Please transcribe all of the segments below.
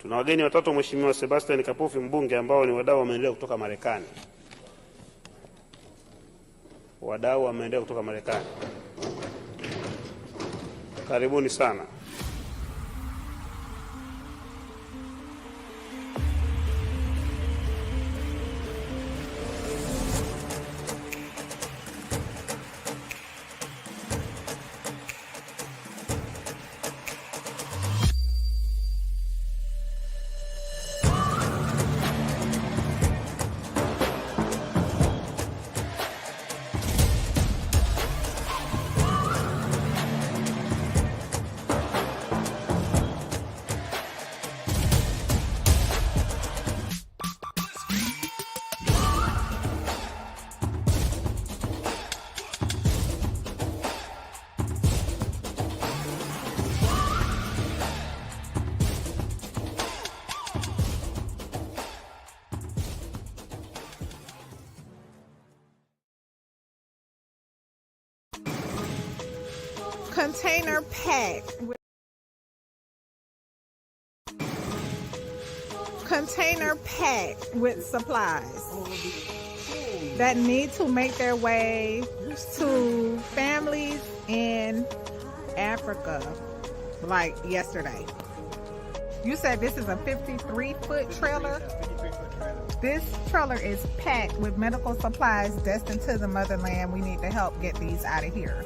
Tuna wageni watatu, Mheshimiwa Sebastian Kapufi mbunge, ambao ni wadau wa maendeleo kutoka Marekani. Wadau wa maendeleo kutoka Marekani, karibuni sana. Container packed with supplies that need to make their way to families in Africa like yesterday. You said this is a 53-foot trailer? This trailer is packed with medical supplies destined to the motherland. We need to help get these out of here.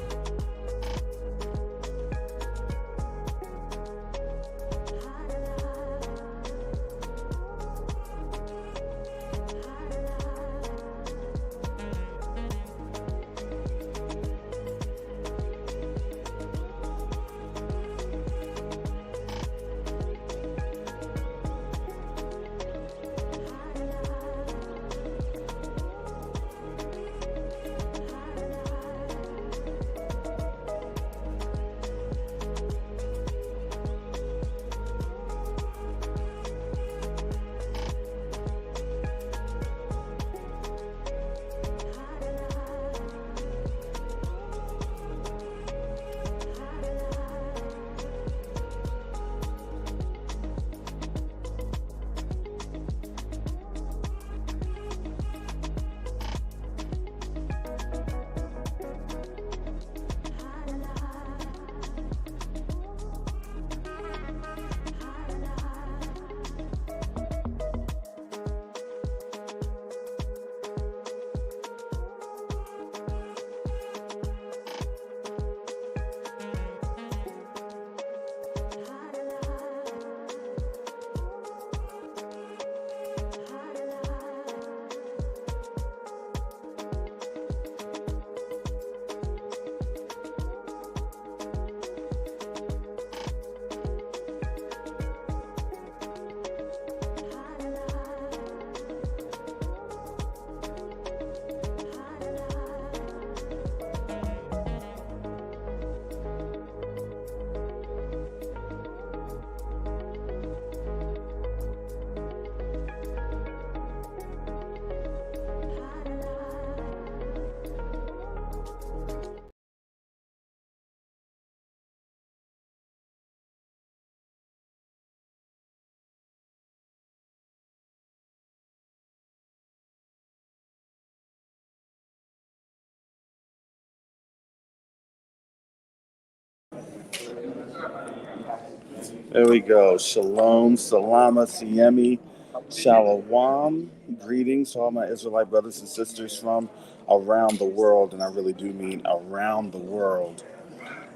There we go. Shalom, salama, siemi, shalom. Greetings to all my Israelite brothers and sisters from around the world, and I really do mean around the world.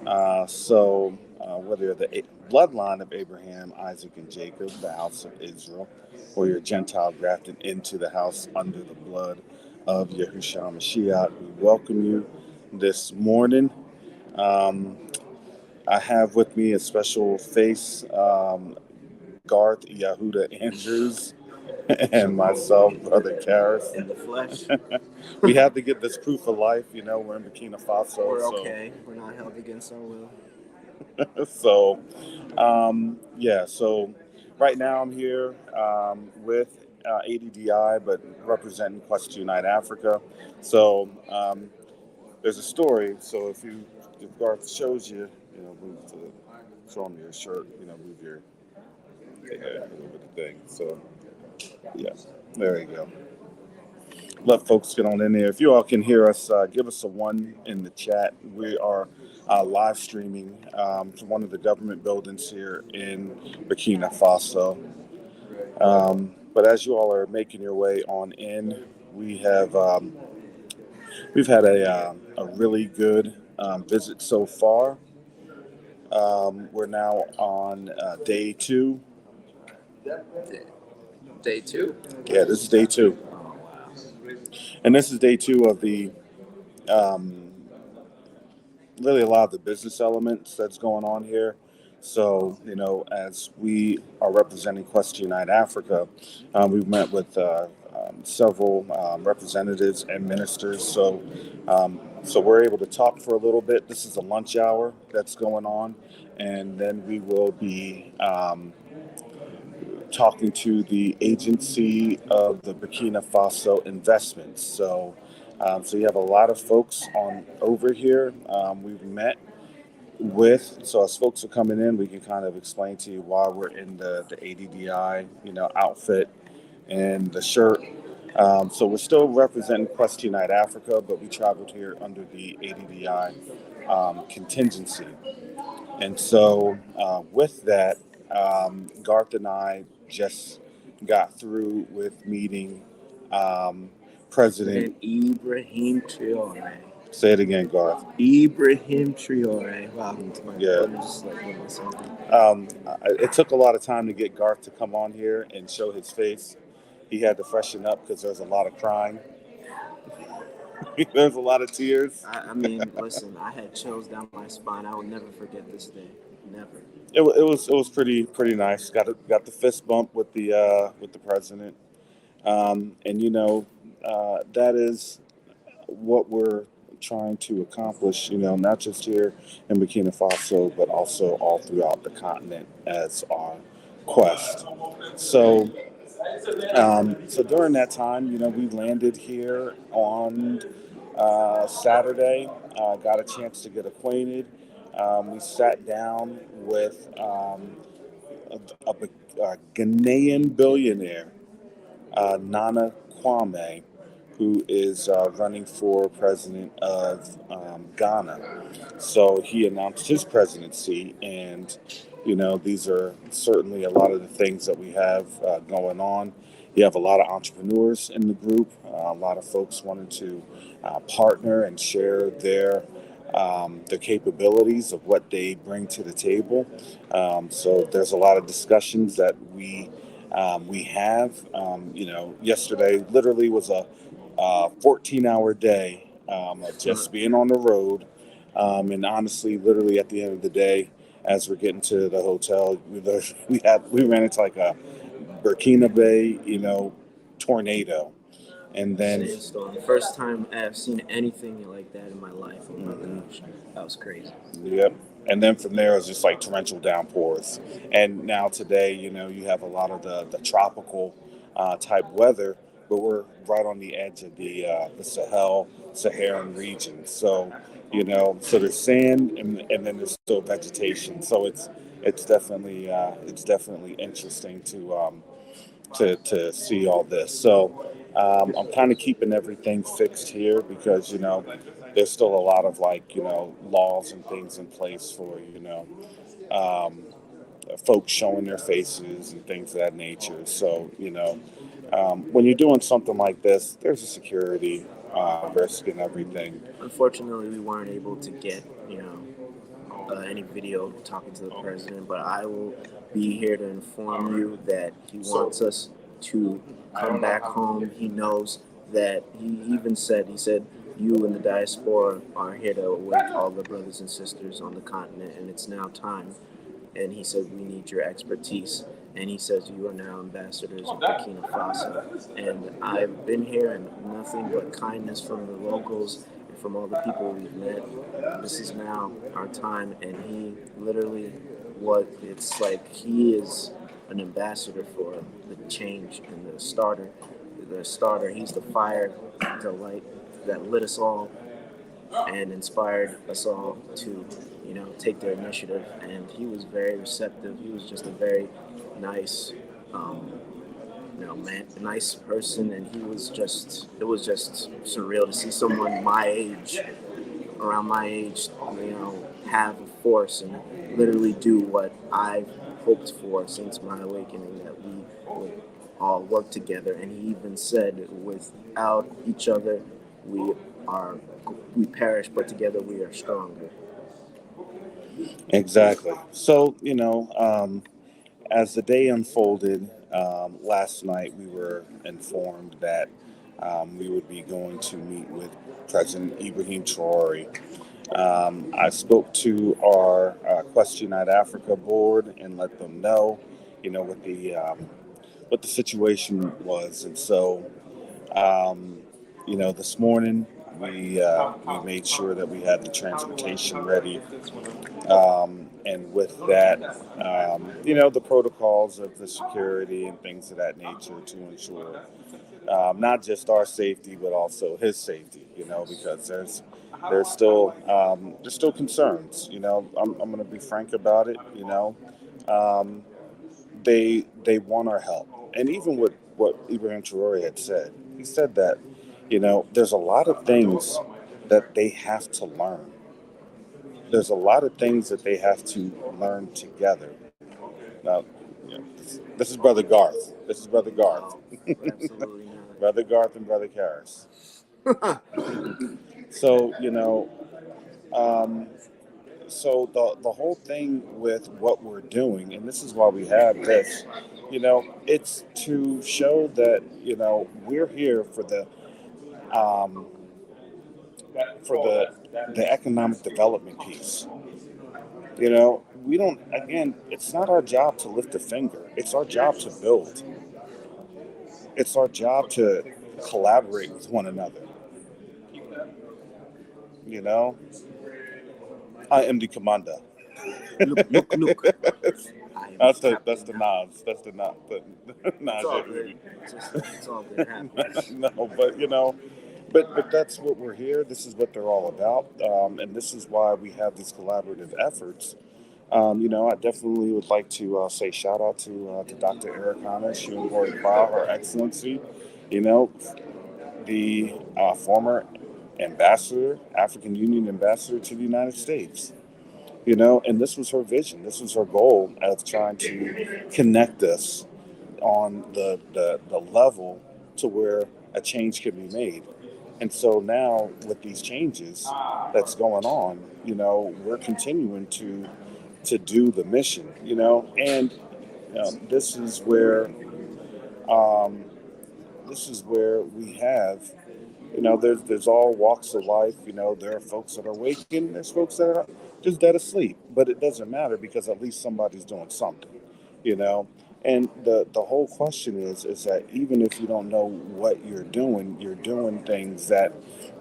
Whether you're the bloodline of Abraham, Isaac, and Jacob, the house of Israel, or you're Gentile grafted into the house under the blood of Yahushua Mashiach, we welcome you this morning. I have with me a special face, Garth Yahuda Andrews, and myself, Brother Karras. In the flesh. We have to get this proof of life. You know, we're in Burkina Faso. We're okay. We're not held against our will. So right now I'm here with ADDI, but representing Quest Unite Africa. So there's a story. So if Garth shows you, move to show him your shirt, move your With the thing. So, yeah, there you go. Let folks get on in there. If you all can hear us, give us a one in the chat. We are live streaming to one of the government buildings here in Burkina Faso. But as you all are making your way on in, we have we've had a really good visit so far. We're now on day two. Day two? Yeah, this is day two, Oh, wow. and this is day two of the um, really a lot of the business elements that's going on here. So, as we are representing Quest Unite Africa, we've met with several representatives and ministers. So we're able to talk for a little bit. This is a lunch hour that's going on, and then we will be talking to the agency of the Burkina Faso investments. So you have a lot of folks on over here. We've met with. So as folks are coming in, we can kind of explain to you why we're in the ADDI, outfit and the shirt. So we're still representing Quest Unite Africa, but we traveled here under the ADDI contingency. And so with that, Garth and I just got through with meeting President. Ibrahim Traore. Say it again, Garth. Ibrahim Traore. Wow. Yeah. Let me just give me something. It took a lot of time to get Garth to come on here and show his face. He had to freshen up because there's a lot of crying. There's a lot of tears. I mean, listen, I had chills down my spine. I will never forget this day. Never. It was pretty nice. Got the fist bump with the president, and that is what we're trying to accomplish. Not just here in Burkina Faso, but also all throughout the continent as our quest. So during that time, we landed here on Saturday. Got a chance to get acquainted. We sat down with a Ghanaian billionaire, Nana Kwame, who is running for president of Ghana. So he announced his presidency, and these are certainly a lot of the things that we have going on. You have a lot of entrepreneurs in the group, a lot of folks wanting to partner and share their capabilities of what they bring to the table. So there's a lot of discussions that we have. Yesterday literally was a 14-hour day of just being on the road. And honestly, literally at the end of the day, as we're getting to the hotel, we ran into like a Burkina Bay, tornado. And then Sandstorm. The first time I've seen anything like that in my life on Mother Ocean. That was crazy. Yep. And then from there, it was just like torrential downpours. And now today, you have a lot of the tropical type weather, but we're right on the edge of the Saharan region. So, so there's sand and then there's still vegetation. So it's definitely interesting to see all this. So I'm kind of keeping everything fixed here because there's still a lot of laws and things in place for folks showing their faces and things of that nature. So when you're doing something like this, there's a security risk and everything. Unfortunately, we weren't able to get any video talking to the president, but I will be here to inform you that he wants us to come back home. He knows that he said you in the diaspora are here to awake all the brothers and sisters on the continent, and it's now time. And he said, we need your expertise. And he says, you are now ambassadors of Burkina Faso. And I've been here and nothing but kindness from the locals and from all the people we've met. This is now our time. And he literally, it's like he is an ambassador for the change and the starter. He's the fire, the light that lit us all and inspired us all to, take their initiative. And he was very receptive. He was just a very nice, um, man, a nice person, and it was just surreal to see someone my age, around my age, have a force and literally do what I've hoped for since my awakening, that we would all work together. And he even said, without each other, we are we perish, but together we are stronger. Exactly. So, as the day unfolded, last night we were informed that we would be going to meet with President Ibrahim Traore. I spoke to our Question Night Africa board and let them know, what the situation was, and so this morning we made sure that we had the transportation ready, and with that, the protocols of the security and things of that nature to ensure not just our safety but also his safety. Because there's still concerns. I'm going to be frank about it. Um, they want our help, and even with what Ibrahim Traore had said, he said that there's a lot of things that they have to learn. There's a lot of things that they have to learn together. Now, this is Brother Garth. This is Brother Garth. Oh, absolutely not. Brother Garth and Brother Karras. So, um, so the whole thing with what we're doing, and this is why we have this, it's to show that, we're here um, for the economic development piece. We don't, again, it's not our job to lift a finger. It's our job to build. It's our job to collaborate with one another. You know, I am the commander. Look. I am That's the Captain now. nods. That's the nod. The It's nods. all good. It's all good. It happens. No, but but that's what we're here. This is what they're all about, and this is why we have these collaborative efforts. I definitely would like to say shout out to Dr. Ericana Shumhori Kwa, Her Excellency. You know, the former ambassador, African Union ambassador to the United States. And this was her vision. This was her goal of trying to connect us on the level to where a change can be made. And so now with these changes that's going on, we're continuing to do the mission, and this is where um, we have, there's all walks of life. There are folks that are waking, there's folks that are just dead asleep, but it doesn't matter because at least somebody's doing something, you know. And the whole question is that even if you don't know what you're doing things that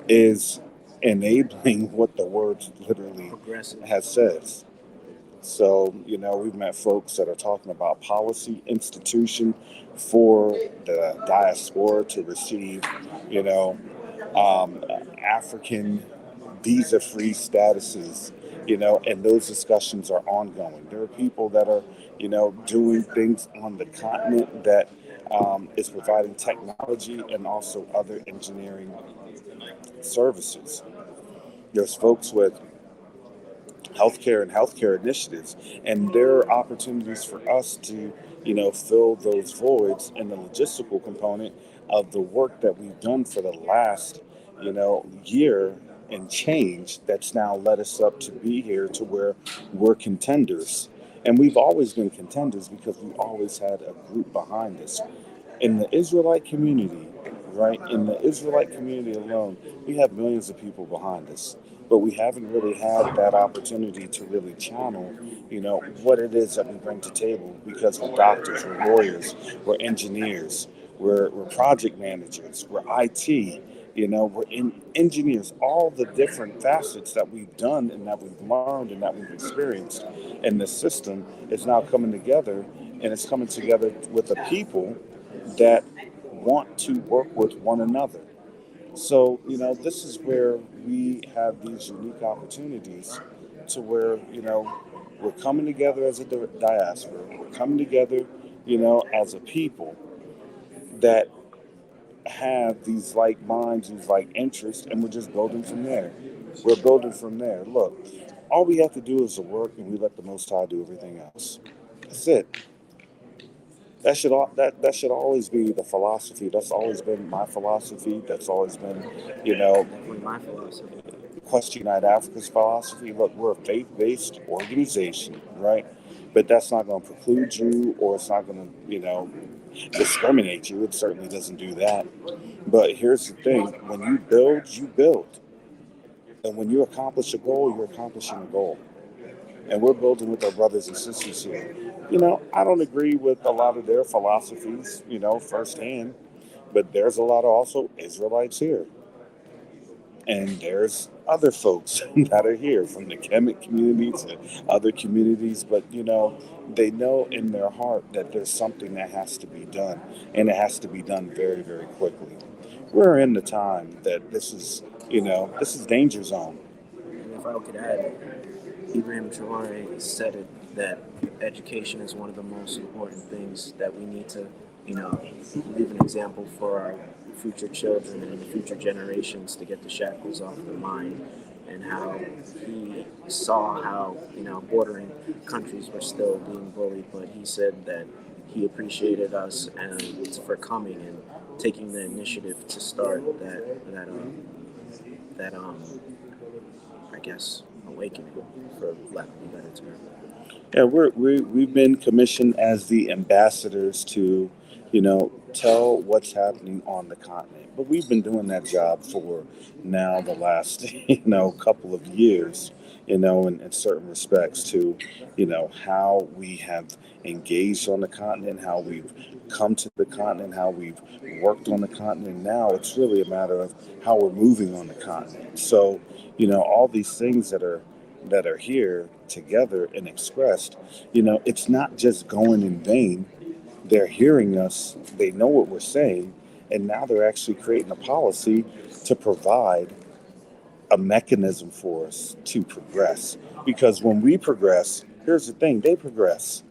is enabling what the word literally Progressive. has says. So, we've met folks that are talking about policy institution for the diaspora to receive, you know, African visa-free statuses, and those discussions are ongoing. There are people that are, doing things on the continent that is providing technology and also other engineering services. There's folks with healthcare and healthcare initiatives, and there are opportunities for us to, fill those voids in the logistical component of the work that we've done for the last, year and change that's now led us up to be here to where we're contenders. And we've always been contenders because we always had a group behind us. In the Israelite community, right? In the Israelite community alone, we have millions of people behind us, but we haven't really had that opportunity to really channel, what it is that we bring to table because we're doctors, we're lawyers, we're engineers, we're project managers, we're IT, we're engineers, all the different facets that we've done and that we've learned and that we've experienced. And the system is now coming together, and it's coming together with a people that want to work with one another. So, this is where we have these unique opportunities to where, we're coming together as a diaspora. We're coming together, as a people that have these like minds, these like interests, and we're just building from there. We're building from there. Look, all we have to do is the work, and we let the Most High do everything else. That's it. That should always be the philosophy. That's always been my philosophy. That's always been, Definitely my philosophy. Quest United Africa's philosophy. Look, we're a faith-based organization, right? But that's not going to preclude you, or it's not going to, discriminate you. It certainly doesn't do that. But here's the thing: when you build, you build, and when you accomplish a goal, you're accomplishing a goal. And we're building with our brothers and sisters here. I don't agree with a lot of their philosophies, firsthand, but there's a lot of also Israelites here. And there's other folks that are here from the Kemet community to other communities, but they know in their heart that there's something that has to be done, and it has to be done very, very quickly. We're in the time that this is danger zone. And if I could add, Ibrahim Traore said it, that education is one of the most important things that we need to, leave an example for our future children and future generations to get the shackles off their mind, and how he saw how, bordering countries were still being bullied, but he said that he appreciated us and for coming and taking the initiative to start that I guess awakening, for lack of a better term. Yeah, we've been commissioned as the ambassadors to, tell what's happening on the continent. But we've been doing that job for now the last, couple of years, in certain respects to, how we have engaged on the continent, how we've come to the continent, how we've worked on the continent. Now it's really a matter of how we're moving on the continent. So, all these things that are here together and expressed, it's not just going in vain. They're hearing us, they know what we're saying, and now they're actually creating a policy to provide a mechanism for us to progress. Because when we progress, here's the thing, they progress.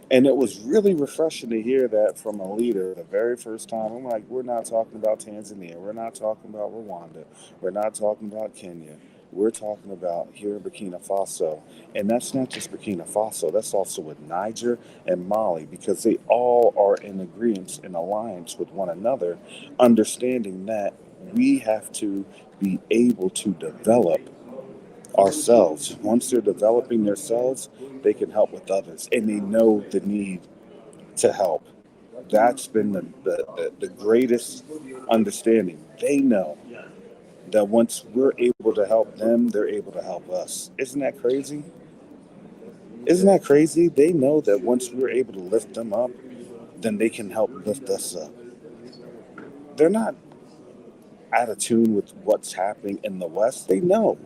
And it was really refreshing to hear that from a leader the very first time. I'm like, we're not talking about Tanzania, we're not talking about Rwanda, we're not talking about Kenya. We're talking about here in Burkina Faso. And that's not just Burkina Faso, that's also with Niger and Mali, because they all are in agreement and alliance with one another, understanding that we have to be able to develop ourselves. Once they're developing themselves, they can help with others, and they know the need to help. That's been the greatest understanding. They know that once we're able to help them, they're able to help us. Isn't that crazy? Isn't that crazy? They know that once we're able to lift them up, then they can help lift us up. They're not out of tune with what's happening in the West. They know.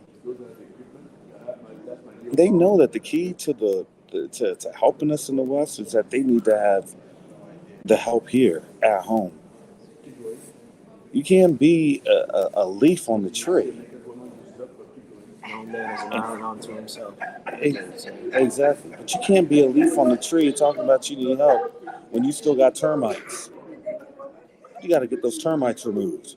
They know that the key to to helping us in the West is that they need to have the help here at home. You can't be a leaf on the tree. No man is an island unto himself. Exactly. But you can't be a leaf on the tree talking about you need help when you still got termites. You got to get those termites removed.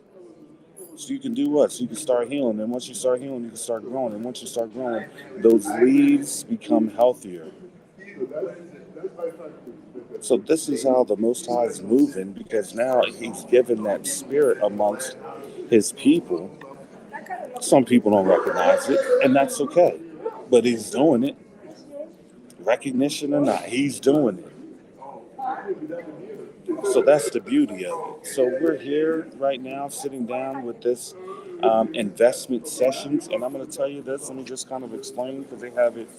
So you can do what? So you can start healing. And once you start healing, you can start growing. And once you start growing, those leaves become healthier. So this is how the Most High is moving, because now he's given that spirit amongst his people. Some people don't recognize it, and that's okay. But he's doing it. Recognition or not, he's doing it. So that's the beauty of it. So we're here right now sitting down with this investment sessions, and I'm going to tell you this. Let me just kind of explain, because they have it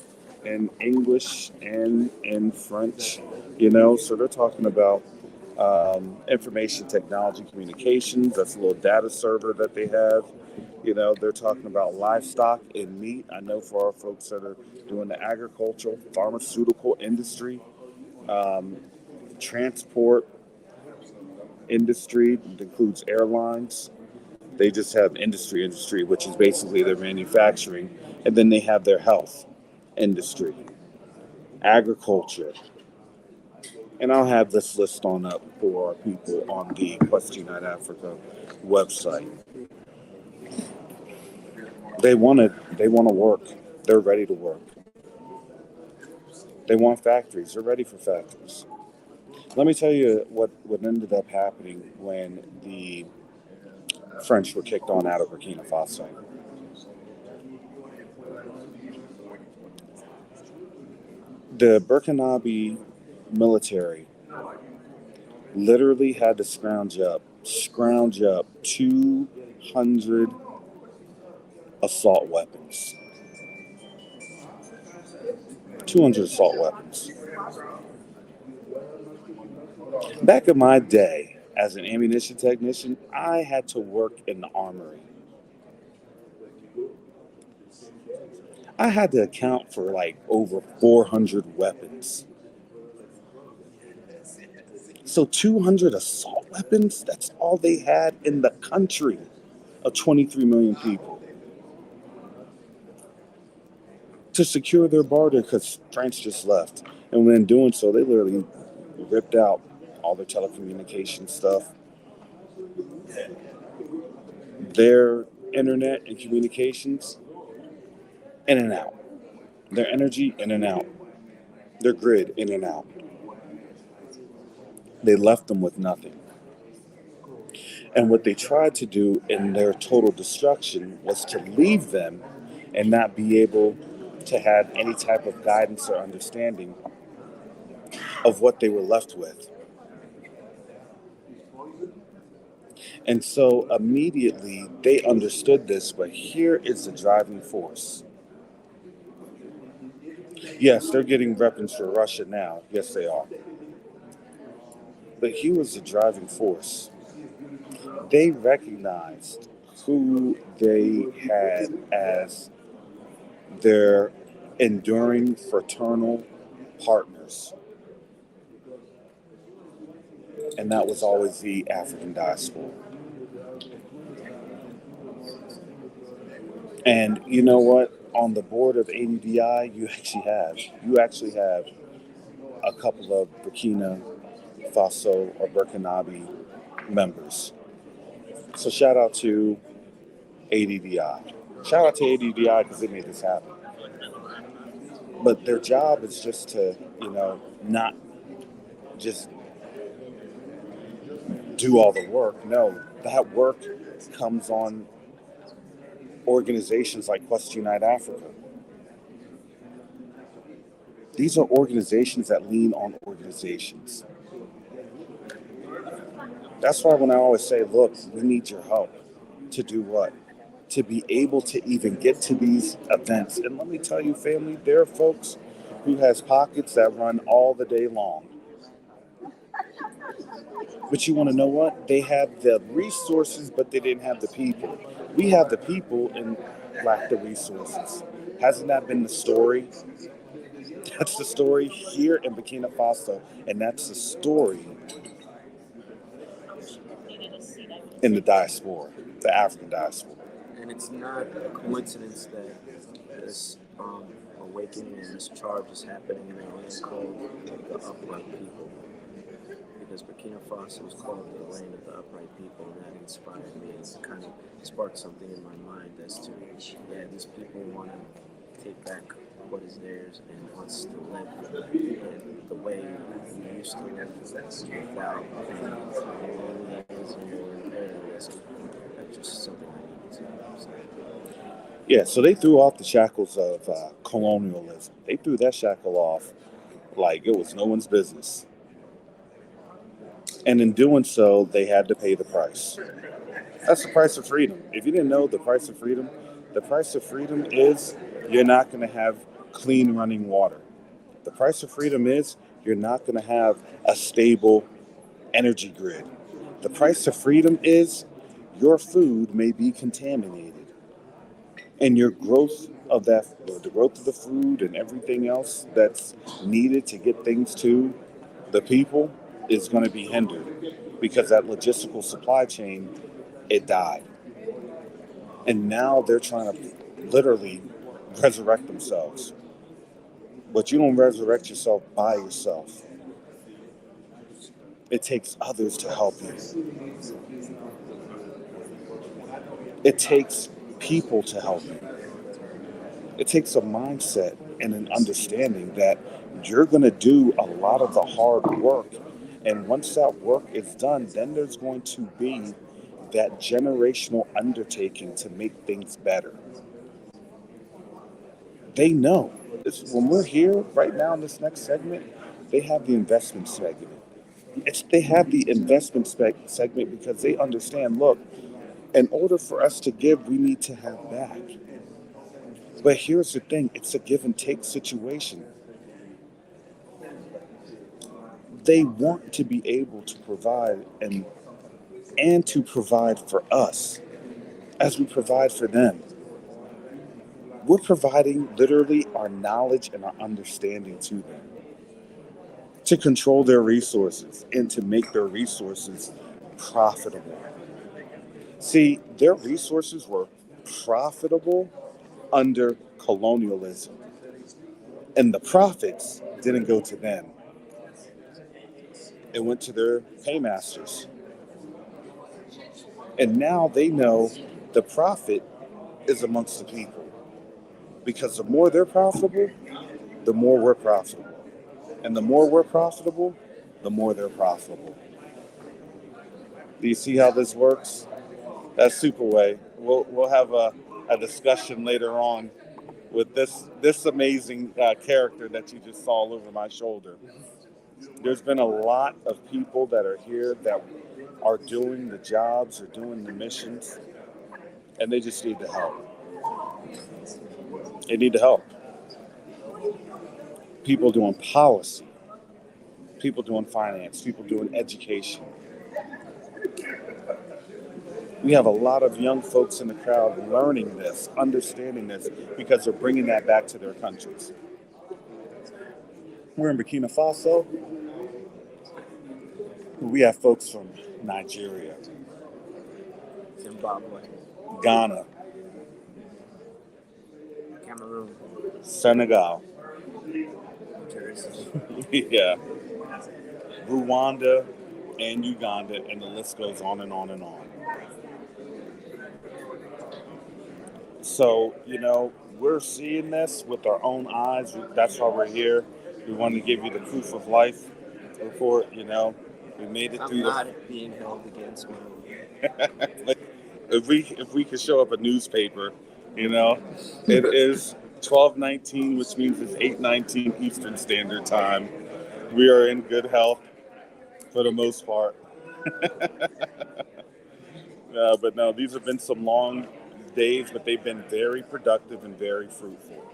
in English and in French, So they're talking about information technology communications. That's a little data server that they have. They're talking about livestock and meat. I know for our folks that are doing the agricultural, pharmaceutical industry, transport industry, it includes airlines. They just have industry, which is basically their manufacturing. And then they have their health industry, agriculture. And I'll have this list on up for people on the Quest Unite Africa website. They want to work. They're ready to work. They want factories. They're ready for factories. Let me tell you what ended up happening when the French were kicked on out of Burkina Faso. The Burkinabe military literally had to scrounge up 200 assault weapons. 200 assault weapons. Back in my day, as an ammunition technician, I had to work in the armory. I had to account for like over 400 weapons. So 200 assault weapons, that's all they had in the country of 23 million people. To secure their border, because France just left. And when doing so, they literally ripped out all their telecommunication stuff, their internet and communications, in and out. Their energy, in and out. Their grid, in and out. They left them with nothing. And what they tried to do in their total destruction was to leave them and not be able to have any type of guidance or understanding of what they were left with. And so immediately they understood this, but here is the driving force. Yes, they're getting weapons for Russia now. Yes, they are. But here was the driving force. They recognized who they had as their enduring fraternal partners. And that was always the African diaspora. And you know what? On the board of ADDI, you actually have a couple of Burkina Faso or Burkinabe members. So shout out to ADDI. Shout out to ADDI because they made this happen. But their job is just to, not just do all the work. No, that work comes on organizations like Quest Unite Africa. These are organizations that lean on organizations. That's why when I always say, look, we need your help to do what? To be able to even get to these events. And let me tell you, family, there are folks who has pockets that run all the day long. But you want to know what? They have the resources, but they didn't have the people. We have the people and lack the resources. Hasn't that been the story? That's the story here in Burkina Faso, and that's the story in the diaspora, the African diaspora. And it's not a coincidence that this awakening and this charge is happening in a land called the upright people. Because Burkina Faso is called the land of the upright people, and that inspired me. It's kind of sparked something in my mind as to, these people want to take back what is theirs and wants to live in the way we used to live without imperialism. That's just something I need to say. Yeah, so they threw off the shackles of colonialism. They threw that shackle off like it was no one's business. And in doing so, they had to pay the price. That's the price of freedom. If you didn't know the price of freedom is you're not going to have clean running water. The price of freedom is you're not going to have a stable energy grid. The price of freedom is your food may be contaminated. And your growth of the growth of the food and everything else that's needed to get things to the people is going to be hindered because that logistical supply chain, it died. And now they're trying to literally resurrect themselves. But you don't resurrect yourself by yourself. It takes others to help you. It takes people to help you. It takes a mindset and an understanding that you're going to do a lot of the hard work. And once that work is done, then there's going to be that generational undertaking to make things better. They know. When we're here right now in this next segment, they have the investment segment. They have the investment segment because they understand, look, in order for us to give, we need to have back. But here's the thing, it's a give and take situation. They want to be able to provide and to provide for us as we provide for them. We're providing literally our knowledge and our understanding to them to control their resources and to make their resources profitable. See, their resources were profitable under colonialism, and the profits didn't go to them. It went to their paymasters. And now they know the profit is amongst the people. Because the more they're profitable, the more we're profitable. And the more we're profitable, the more they're profitable. Do you see how this works? That's super way. We'll have a discussion later on with this amazing character that you just saw over my shoulder. There's been a lot of people that are here that are doing the jobs or doing the missions, and they just need the help. They need the help. People doing policy, people doing finance, people doing education. We have a lot of young folks in the crowd learning this, understanding this, because they're bringing that back to their countries. We're in Burkina Faso. We have folks from Nigeria, Zimbabwe, Ghana, Cameroon, Senegal, yeah, Rwanda, and Uganda, and the list goes on and on and on. So, we're seeing this with our own eyes. That's why we're here. We want to give you the proof of life report. We made it through. I'm not being held against me. if we could show up a newspaper, it is 12:19, which means it's 8:19 Eastern Standard Time. We are in good health for the most part. But no, these have been some long days, but they've been very productive and very fruitful.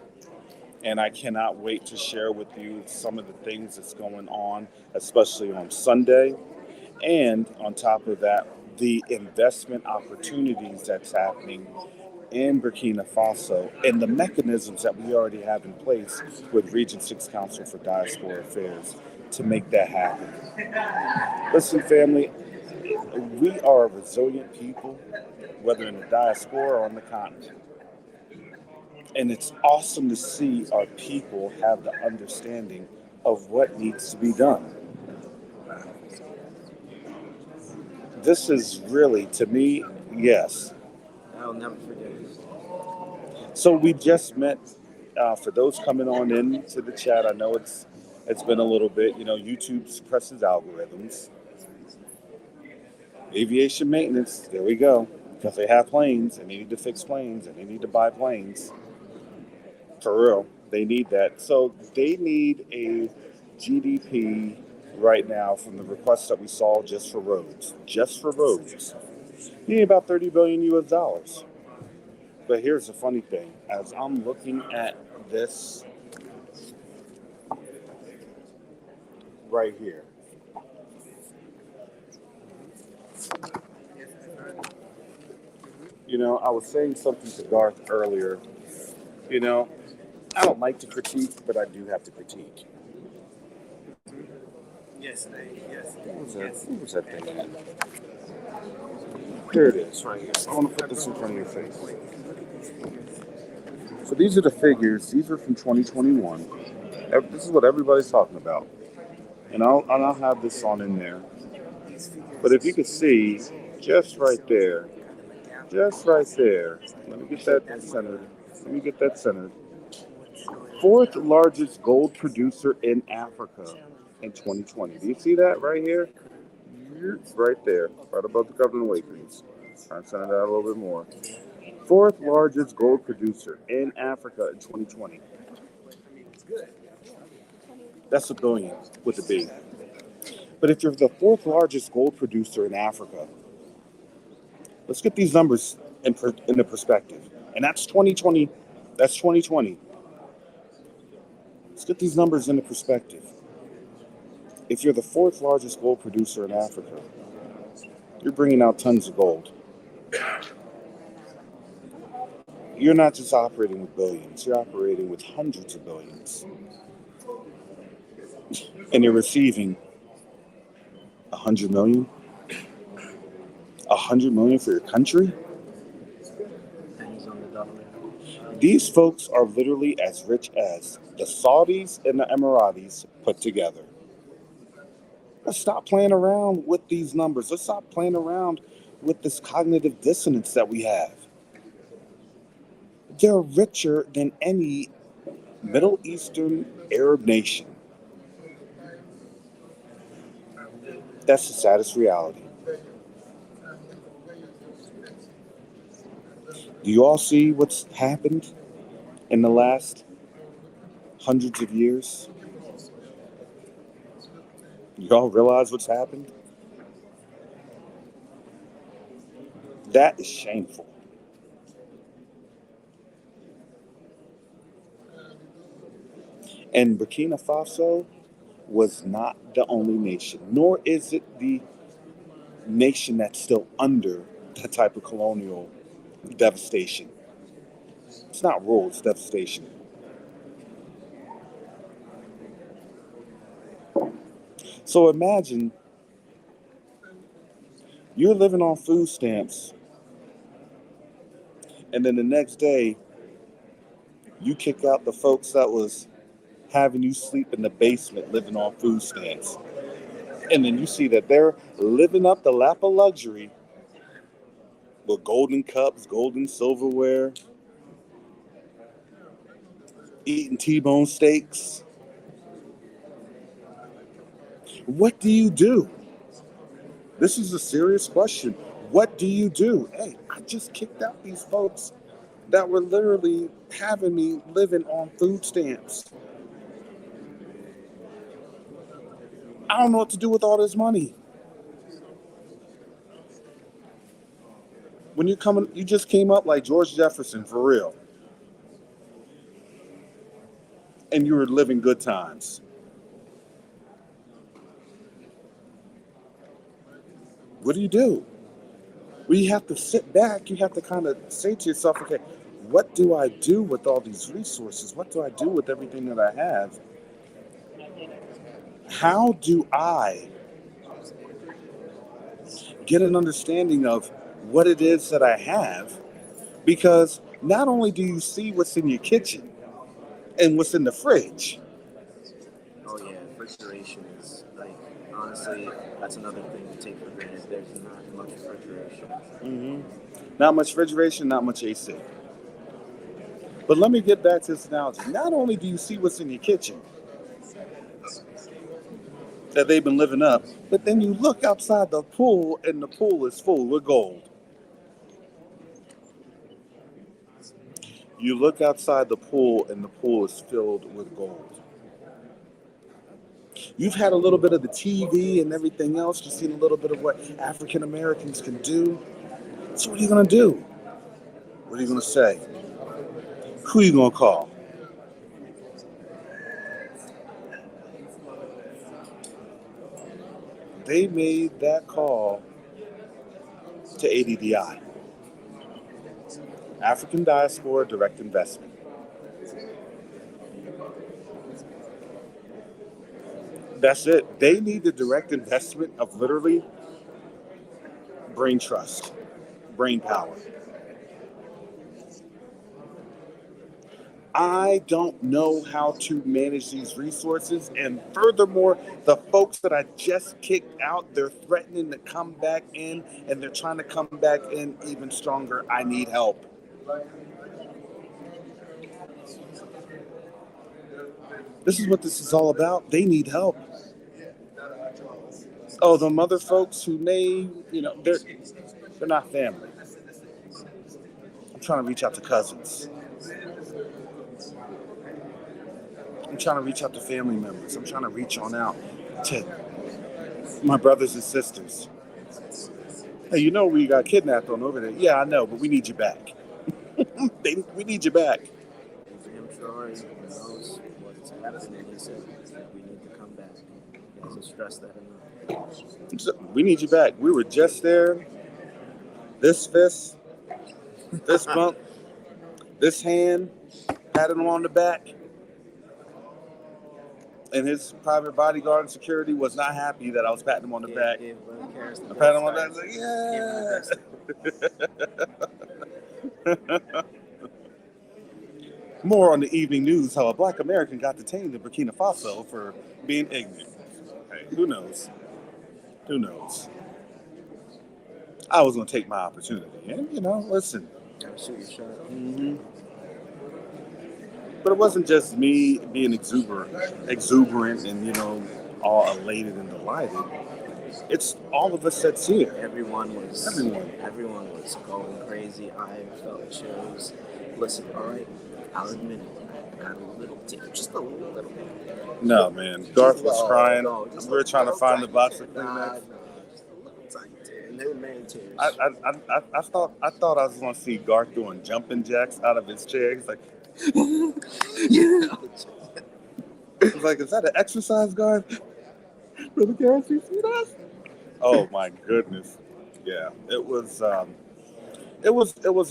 And I cannot wait to share with you some of the things that's going on, especially on Sunday. And on top of that, the investment opportunities that's happening in Burkina Faso and the mechanisms that we already have in place with Region 6 Council for Diaspora Affairs to make that happen. Listen, family, we are a resilient people, whether in the diaspora or on the continent. And it's awesome to see our people have the understanding of what needs to be done. This is really, to me, yes. I'll never forget it. So we just met, for those coming on into the chat, I know it's been a little bit, YouTube suppresses algorithms. Aviation maintenance, there we go. Because they have planes, and they need to fix planes, and they need to buy planes. For real, they need that. So they need a GDP right now from the requests that we saw just for roads. Just for roads. You need about $30 billion US. But here's the funny thing. As I'm looking at this right here, I was saying something to Garth earlier. I don't like to critique, but I do have to critique. Yes. Where was that thing at? There it is, right here. I want to put this in front of your face. So these are the figures. These are from 2021. This is what everybody's talking about. And I'll have this on in there. But if you could see, just right there, let me get that centered. Let me get that centered. Fourth largest gold producer in Africa in 2020. Do you see that right here? It's right there, right above the government weight piece. Trying to center that a little bit more. Fourth largest gold producer in Africa in 2020. That's a billion with a B. But if you're the fourth largest gold producer in Africa, let's get these numbers into perspective. And that's 2020. That's 2020. Let's get these numbers into perspective. If you're the fourth largest gold producer in Africa, you're bringing out tons of gold. You're not just operating with billions, you're operating with hundreds of billions. And you're receiving 100 million? 100 million for your country? These folks are literally as rich as the Saudis and the Emiratis put together. Let's stop playing around with these numbers. Let's stop playing around with this cognitive dissonance that we have. They're richer than any Middle Eastern Arab nation. That's the saddest reality. Do you all see what's happened in the last hundreds of years? You all realize what's happened? That is shameful. And Burkina Faso was not the only nation, nor is it the nation that's still under that type of colonial devastation. It's not rule, it's devastation. So imagine you're living on food stamps, and then the next day you kick out the folks that was having you sleep in the basement living on food stamps. And then you see that they're living up the lap of luxury with golden cups, golden silverware, eating T-bone steaks. What do you do? This is a serious question. What do you do? Hey, I just kicked out these folks that were literally having me living on food stamps. I don't know what to do with all this money. When you just came up like George Jefferson, for real. And you were living good times. What do you do? Well, you have to sit back. You have to kind of say to yourself, okay, what do I do with all these resources? What do I do with everything that I have? How do I get an understanding of what it is that I have? Because not only do you see what's in your kitchen and what's in the fridge. Oh yeah, refrigeration is honestly, that's another thing to take for granted. There's not much refrigeration. Mm-hmm. Not much refrigeration, not much AC. But let me get back to this analogy. Not only do you see what's in your kitchen that they've been living up, but then you look outside the pool and the pool is full with gold. You look outside the pool and the pool is filled with gold. You've had a little bit of the TV and everything else. You've seen a little bit of what African Americans can do. So what are you going to do? What are you going to say? Who are you going to call? They made that call to ADDI, African Diaspora Direct Investment. That's it. They need the direct investment of literally brain trust, brain power. I don't know how to manage these resources. And furthermore, the folks that I just kicked out, they're threatening to come back in, and they're trying to come back in even stronger. I need help. This is what this is all about. They need help. Oh, the mother folks who may, they're not family. I'm trying to reach out to cousins. I'm trying to reach out to family members. I'm trying to reach on out to my brothers and sisters. Hey, we got kidnapped on over there. Yeah, I know, but we need you back. We need you back. I'm sure he knows what's happening. He said we need to come back. He hasn't stressed that enough. So, we need you back. We were just there. This fist, this bump, this hand, patting him on the back. And his private bodyguard and security was not happy that I was patting him on the back. I patted him on the back. Yeah. More on the evening news: how a Black American got detained in Burkina Faso for being ignorant. Hey, who knows? Who knows? I was going to take my opportunity, and listen. Gotta shoot your shot. Mm-hmm. But it wasn't just me being exuberant and, all elated and delighted. It's all of us that's here. Everyone was going crazy. I felt chills. Listen, all right, I'll admit it. I got a little tear, just a little bit. No, man. Garth was crying. We were trying to find the box of Kleenex. I thought I was going to see Garth doing jumping jacks out of his chair. He's like, it's like, is that an exercise, Garth? Brother Garth, you see that? Oh my goodness. Yeah, it was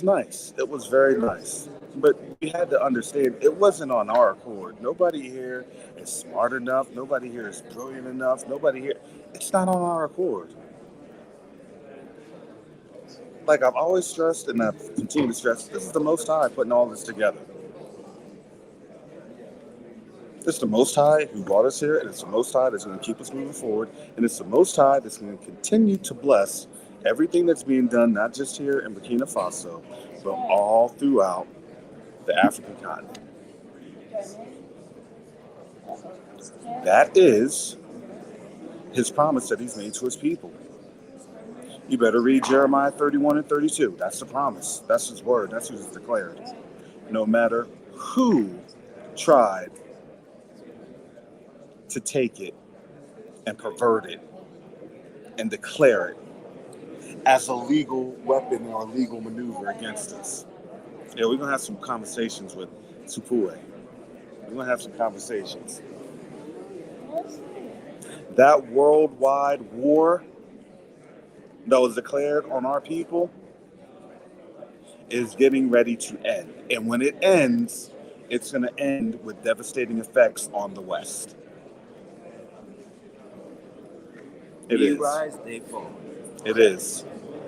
nice. It was very nice. But we had to understand it wasn't on our accord. Nobody here is smart enough. Nobody here is brilliant enough. Nobody here. It's not on our accord. Like I've always stressed, and I've continued to stress, this is the Most High putting all this together. It's the Most High who brought us here, and it's the Most High that's going to keep us moving forward, and it's the Most High that's going to continue to bless everything that's being done, not just here in Burkina Faso, but all throughout the African continent. That is his promise that he's made to his people. You better read Jeremiah 31 and 32. That's the promise. That's his word. That's what he's declared. No matter who tried to take it and pervert it and declare it as a legal weapon or a legal maneuver against us. Yeah, we're going to have some conversations with Supue. We're going to have some conversations. That worldwide war that was declared on our people is getting ready to end. And when it ends, it's going to end with devastating effects on the West. It is. Rise, they fall. It is.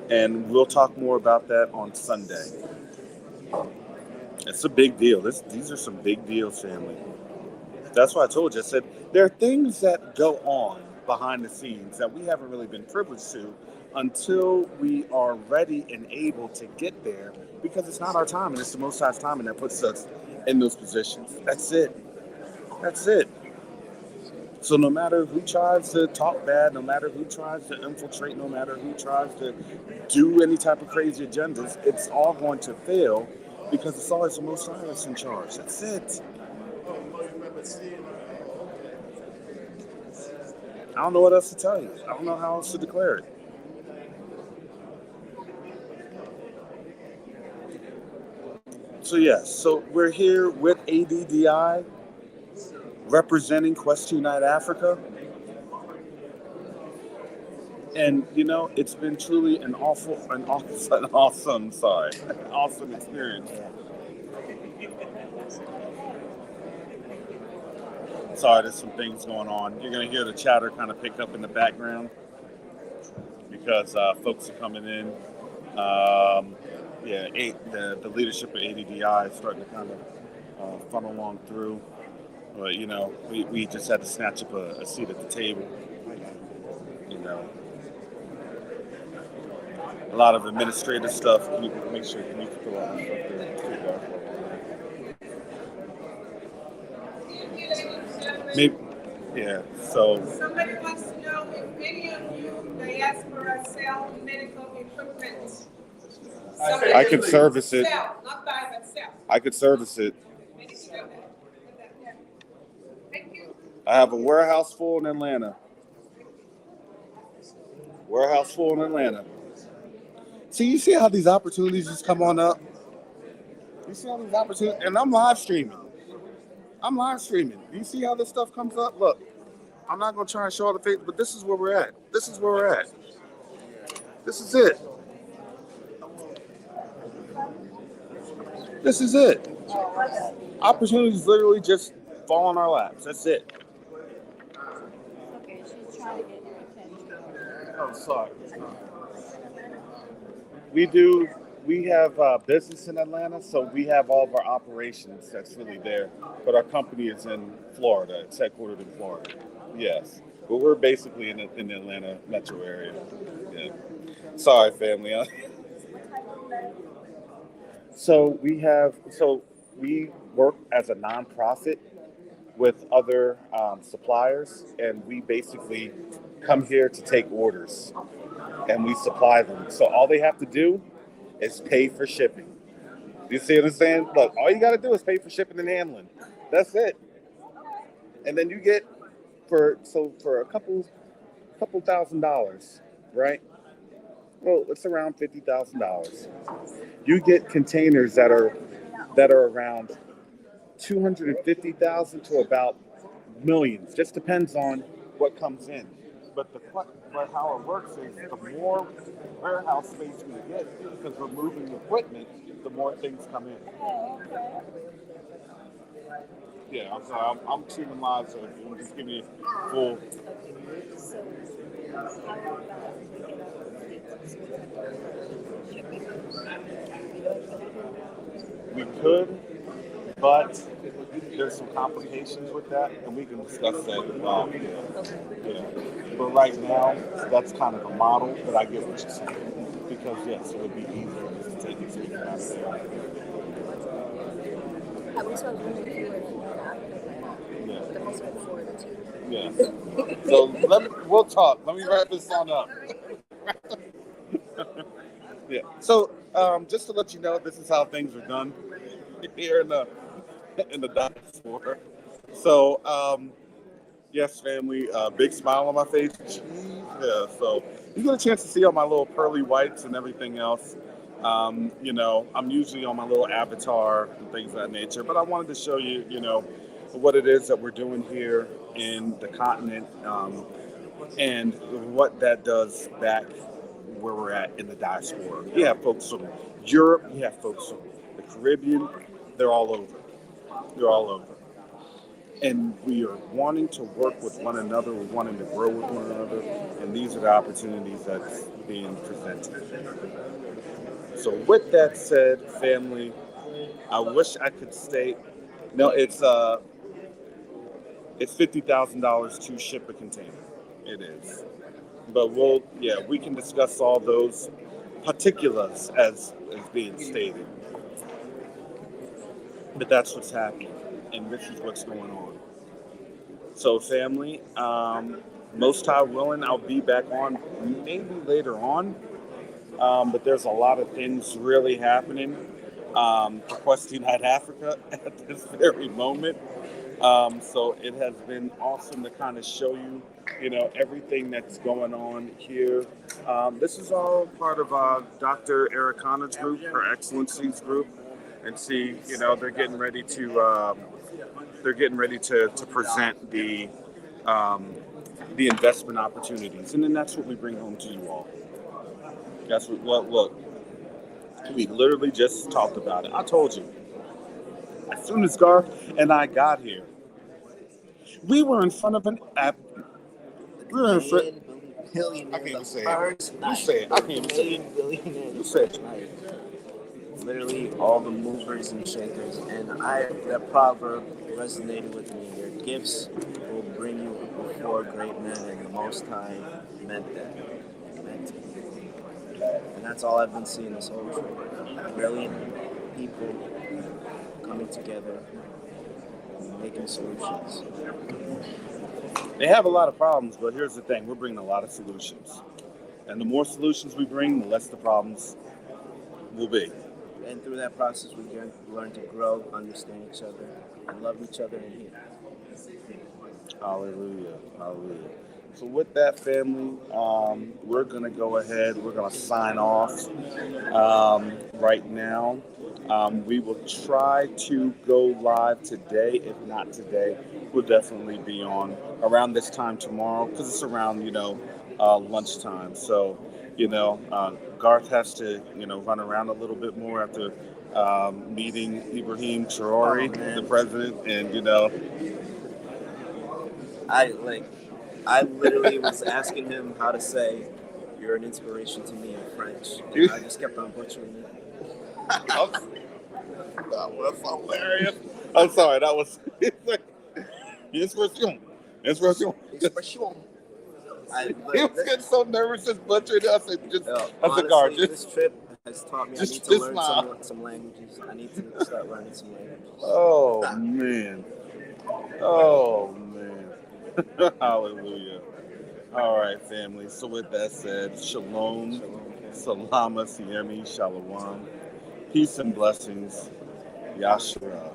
And we'll talk more about that on Sunday. It's a big deal. These are some big deals, family. That's why I told you. I said there are things that go on behind the scenes that we haven't really been privileged to until we are ready and able to get there, because it's not our time, and it's the Most High's time, and that puts us in those positions. That's it. That's it. So no matter who tries to talk bad, no matter who tries to infiltrate, no matter who tries to do any type of crazy agendas, it's all going to fail, because it's always the Most High that's in charge. That's it. I don't know what else to tell you. I don't know how else to declare it. So yes, so we're here with ADDI, representing Quest Unite Africa. And it's been truly an awesome experience. Sorry, there's some things going on. You're going to hear the chatter kind of pick up in the background because folks are coming in. The leadership of ADDI is starting to kind of funnel on through. But, you know, we just had to snatch up a seat at the table. You know, a lot of administrative stuff. Can you make sure you can fill out stuff there? Maybe, yeah. So Somebody wants to know if any of you diaspora sell medical equipment. I could service it. Sell, not buy, but sell. I could service it. Maybe you do that. Yeah. Thank you. I have a warehouse full in Atlanta. Warehouse full in Atlanta. See, you see how these opportunities just come on up? You see how these opportunities, and I'm live streaming. Do you see how this stuff comes up? Look, I'm not going to try and show all the face, but this is where we're at. This is it. Opportunities literally just fall on our laps. That's it. Okay, she's trying to get your attention. Oh, sorry. We have business in Atlanta, so we have all of our operations that's really there. But our company is in Florida. It's headquartered in Florida. Yes. But we're basically in the Atlanta metro area. Yeah. Sorry, family. So we work as a nonprofit with other suppliers, and we basically come here to take orders, and we supply them. So all they have to do is pay for shipping. You see what I'm saying? Look, all you got to do is pay for shipping and handling. That's it. And then you get for a couple $1,000s, right? Well, it's around $50,000. You get containers that are around 250,000 to about millions. Just depends on what comes in. But how it works is the more warehouse space we get, because we're moving equipment, the more things come in. Yeah, I'm sorry. I'm streaming live, so if you want to just give me full. We could, but there's some complications with that, and we can discuss that as well. Yeah. But right now, that's kind of the model, but I get what you're saying. Because, yes, it would be easier just to take these people out of there. I was wondering if you were in Atlanta. Yeah. But also in Florida, too. Yes. So we'll talk. Let me wrap this on up. Yeah. So just to let you know, this is how things are done here in the diaspora. So yes, family, big smile on my face. Yeah. So you get a chance to see all my little pearly whites and everything else. You know, I'm usually on my little avatar and things of that nature, but I wanted to show you, you know, what it is that we're doing here in the continent, and what that does back where we're at in the diaspora. You have folks from Europe, you have folks from the Caribbean, they're all over. And we are wanting to work with one another, we're wanting to grow with one another, and these are the opportunities that's being presented. So with that said, family, I wish I could state, no, it's $50,000 to ship a container. It is. But we can discuss all those particulars as being stated. But that's what's happening, and this is what's going on. So family, most high willing, I'll be back on maybe later on. But there's a lot of things really happening for Quest United Africa at this very moment. So it has been awesome to kind of show you, you know, everything that's going on here. This is all part of Dr. Ericana's group, Her Excellency's group, and see, you know, they're getting ready to present the investment opportunities, and then that's what we bring home to you all. That's what. Look, we literally just talked about it. I told you. As soon as Garth and I got here, we were in front of an app. We were in front. I can't even say it. You say it. I can't even say it. You say it. literally all the movers and shakers. And that proverb resonated with me. Your gifts will bring you before great men, and the Most High meant that. He meant it. And that's all I've been seeing this whole trip. Brilliant people coming together, making solutions. They have a lot of problems, but here's the thing: we're bringing a lot of solutions, and the more solutions we bring, the less the problems will be. And through that process, we learn to grow, understand each other, and love each other in here. Hallelujah, hallelujah. So with that, family, we're going to go ahead. We're going to sign off right now. We will try to go live today. If not today, we'll definitely be on around this time tomorrow because it's around, lunchtime. So, Garth has to, run around a little bit more after meeting Ibrahim Traore, the president, and, I literally was asking him how to say, "You're an inspiration to me" in French. And I just kept on butchering it. That was hilarious. I'm sorry, that was inspiration. Inspiration. He was getting so nervous just butchering it. I said, honestly, this trip has taught me I need to learn some languages. I need to start learning some languages. Oh, man. Oh, man. Hallelujah. All right, family. So with that said, shalom, salama, siyemi, shalom, peace and blessings, Yashua.